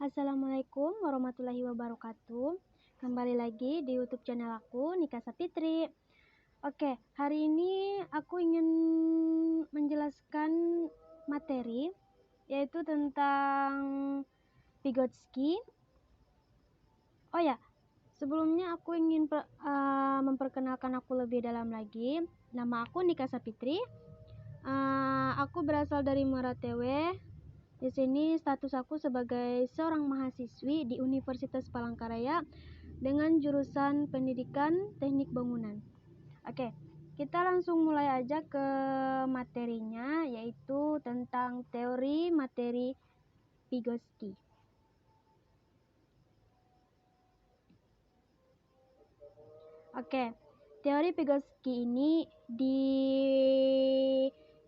Assalamualaikum warahmatullahi wabarakatuh. Kembali lagi di YouTube channel aku, Nika Sapitri. Oke, hari ini aku ingin menjelaskan materi yaitu tentang Vygotsky. Oh ya, sebelumnya aku ingin memperkenalkan aku lebih dalam lagi. Nama aku Nika Sapitri. Aku berasal dari Maratewe. Di sini status aku sebagai seorang mahasiswi di Universitas Palangkaraya dengan jurusan Pendidikan Teknik Bangunan. Oke, kita langsung mulai aja ke materinya, yaitu tentang teori materi Vygotsky. Oke, teori Vygotsky ini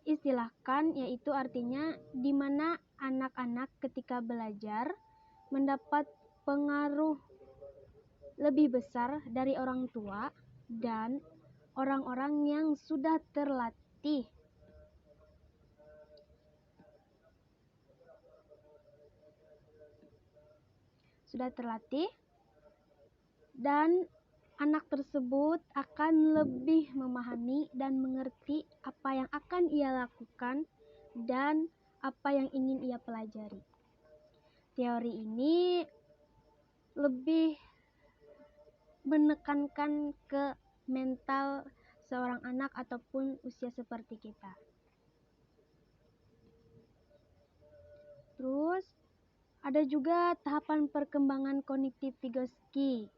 diistilahkan, yaitu artinya di mana anak-anak ketika belajar mendapat pengaruh lebih besar dari orang tua dan orang-orang yang sudah terlatih. Dan anak tersebut akan lebih memahami dan mengerti apa yang akan ia lakukan dan apa yang ingin ia pelajari. Teori ini lebih menekankan ke mental seorang anak ataupun usia seperti kita. Terus ada juga tahapan perkembangan kognitif Vygotsky.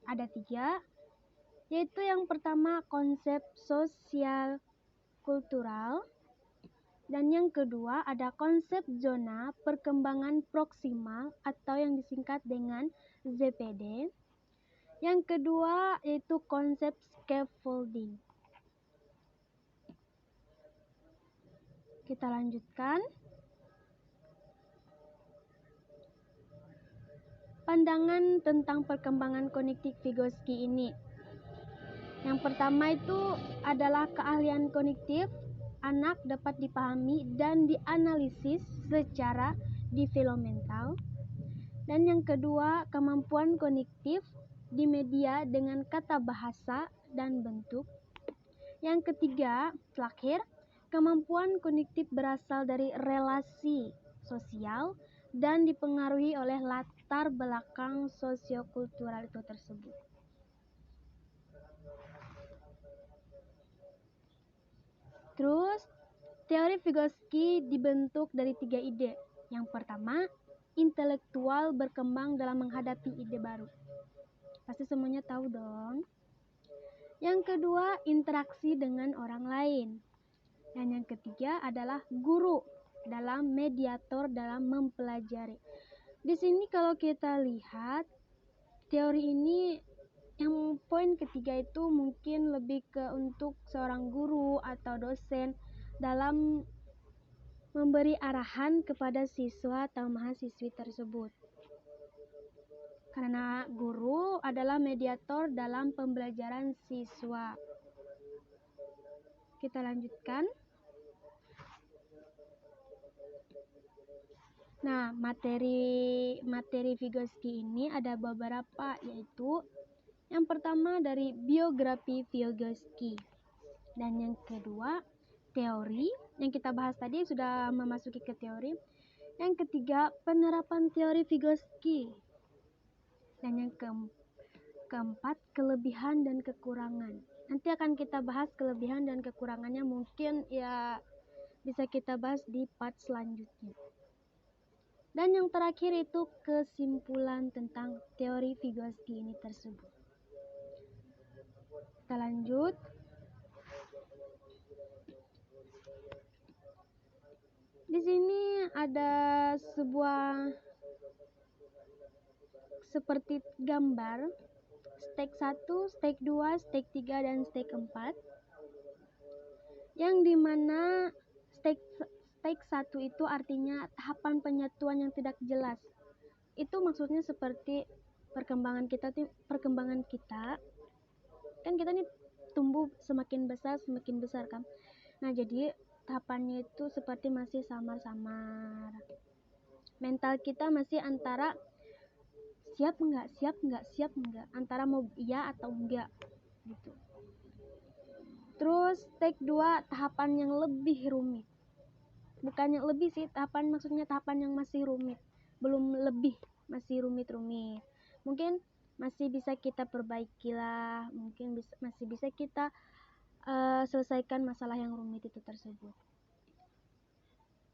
Ada 3, yaitu yang pertama konsep sosial kultural, dan yang kedua ada konsep zona perkembangan proksimal atau yang disingkat dengan ZPD. Yang kedua yaitu konsep scaffolding. Kita lanjutkan. Pandangan tentang perkembangan kognitif Vygotsky ini. Yang pertama itu adalah keahlian kognitif anak dapat dipahami dan dianalisis secara developmental. Dan yang kedua, kemampuan kognitif di media dengan kata bahasa dan bentuk. Yang ketiga, terakhir, kemampuan kognitif berasal dari relasi sosial dan dipengaruhi oleh latar belakang sosiokultural itu tersebut. Terus, teori Vygotsky dibentuk dari 3 ide. Yang pertama, intelektual berkembang dalam menghadapi ide baru. Pasti semuanya tahu dong. Yang kedua, interaksi dengan orang lain. Dan yang ketiga adalah guru dalam mediator dalam mempelajari. Di sini kalau kita lihat, teori ini yang poin ketiga itu mungkin lebih ke untuk seorang guru atau dosen dalam memberi arahan kepada siswa atau mahasiswi tersebut. Karena guru adalah mediator dalam pembelajaran siswa. Kita lanjutkan. Nah, materi Vygotsky ini ada beberapa, yaitu yang pertama dari biografi Vygotsky, dan yang kedua teori yang kita bahas tadi sudah memasuki ke teori. Yang ketiga penerapan teori Vygotsky, dan yang keempat kelebihan dan kekurangan. Nanti akan kita bahas kelebihan dan kekurangannya, mungkin ya bisa kita bahas di part selanjutnya. Dan yang terakhir itu kesimpulan tentang teori Vygotsky ini tersebut. Kita lanjut. Di sini ada sebuah seperti gambar step 1, step 2, step 3, dan step 4. Yang dimana step 1 itu artinya tahapan penyatuan yang tidak jelas. Itu maksudnya seperti perkembangan kita kan kita nih tumbuh semakin besar kan. Nah, jadi tahapannya itu seperti masih samar-samar. Mental kita masih antara siap enggak, antara mau iya atau enggak gitu. Terus step 2, tahapan yang lebih rumit. Bukan yang lebih sih, maksudnya tahapan yang masih rumit. Belum lebih, masih rumit-rumit. Mungkin masih bisa kita perbaiki lah, mungkin masih bisa kita selesaikan masalah yang rumit itu tersebut.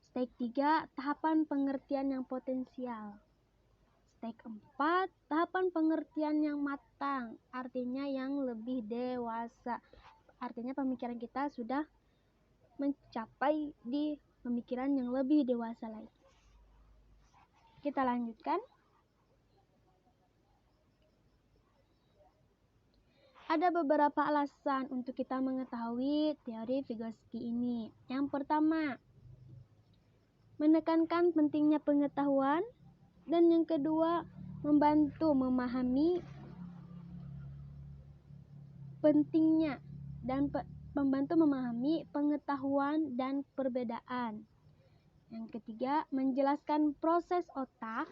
Step 3, tahapan pengertian yang potensial. Step 4, tahapan pengertian yang matang, artinya yang lebih dewasa. Artinya pemikiran kita sudah mencapai di pemikiran yang lebih dewasa lagi. Kita lanjutkan. Ada beberapa alasan untuk kita mengetahui teori Vygotsky ini. Yang pertama, menekankan pentingnya pengetahuan, dan yang kedua, membantu memahami pentingnya dan membantu memahami pengetahuan dan perbedaan. Yang ketiga, menjelaskan proses otak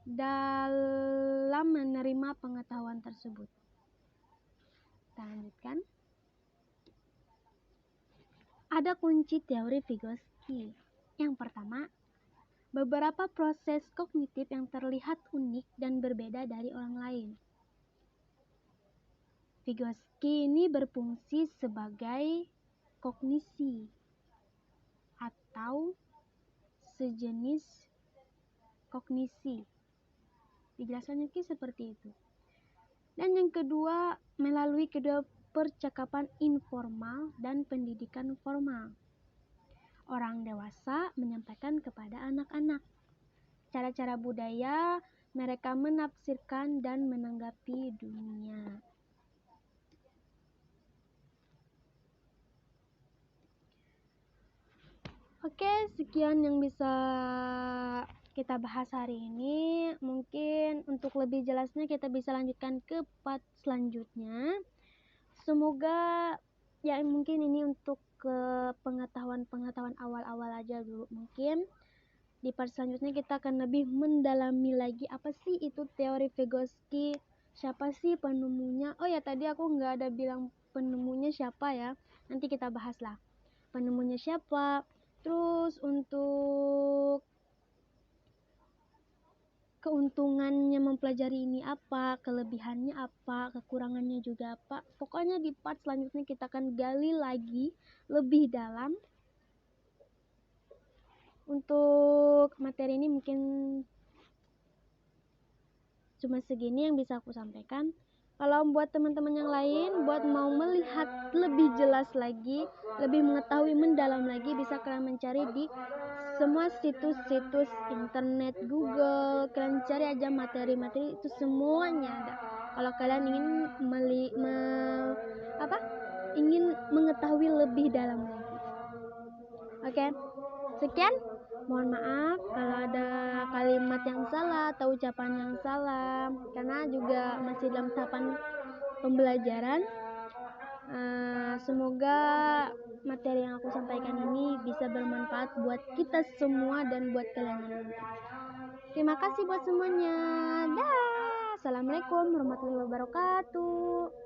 dalam menerima pengetahuan tersebut. Kita lanjutkan. Ada kunci teori Vygotsky. Yang pertama, beberapa proses kognitif yang terlihat unik dan berbeda dari orang lain. Vygotsky ini berfungsi sebagai kognisi atau sejenis kognisi. Dijelaskan seperti itu. Dan yang kedua, melalui kedua percakapan informal dan pendidikan formal. Orang dewasa menyampaikan kepada anak-anak cara-cara budaya mereka menafsirkan dan menanggapi dunia. Oke, sekian yang bisa kita bahas hari ini. Mungkin untuk lebih jelasnya kita bisa lanjutkan ke part selanjutnya. Semoga ya mungkin ini untuk ke pengetahuan awal-awal aja dulu. Mungkin di part selanjutnya kita akan lebih mendalami lagi apa sih itu teori Vygotsky, siapa sih penemunya. Oh ya, tadi aku nggak ada bilang penemunya siapa ya, nanti kita bahas lah penemunya siapa. Terus untuk keuntungannya mempelajari ini apa, kelebihannya apa, kekurangannya juga apa. Pokoknya di part selanjutnya kita akan gali lagi lebih dalam. Untuk materi ini mungkin cuma segini yang bisa aku sampaikan. Kalau buat teman-teman yang lain, buat mau melihat lebih jelas lagi, lebih mengetahui mendalam lagi, bisa kalian mencari di semua situs-situs internet, Google. Kalian cari aja materi-materi itu semuanya ada. Kalau kalian ingin ingin mengetahui lebih dalam lagi. Oke, sekian. Mohon maaf kalau ada kalimat yang salah atau ucapan yang salah, karena juga masih dalam tahapan pembelajaran. Semoga materi yang aku sampaikan ini bisa bermanfaat buat kita semua dan buat kalian yang nonton. Terima kasih buat semuanya. Dah. Assalamualaikum warahmatullahi wabarakatuh.